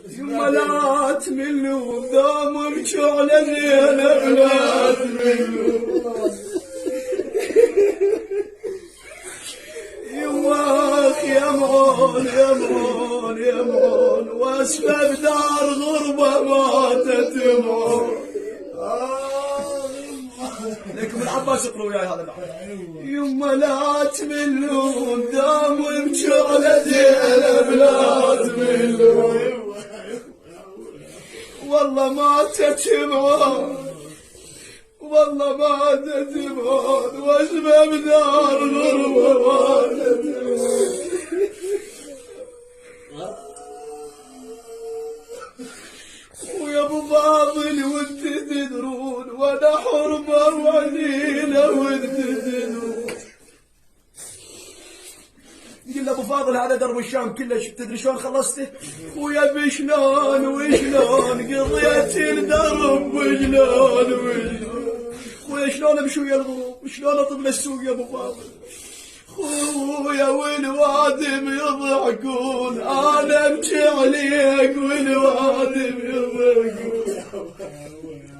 يما لا تملوا دامك على زينب لا تملوا يواخ يا معون يا معون يا معون واسباب دار غربة ماتت معون لكم العباس اقروا وياي هذا بعد يما لا تملون دامك على زينب لا تملون والله ماتت معون والله ماتت معون واسباب دار غربة ماتت ويا ابو فاضل وانت تدرون وانا حرمه وعنينه وانت تدرون. قل ابو فاضل هذا درب الشام كله تدري شلون خلصته؟ ويا بشلون وشلون قضيت الدرب وشلون وشلون ويا شلون امشي ويا الغروب شلون اطب للسوق يا ابو فاضل خويا والوادم يضحكون انا امشي عليك والوادم يضحكون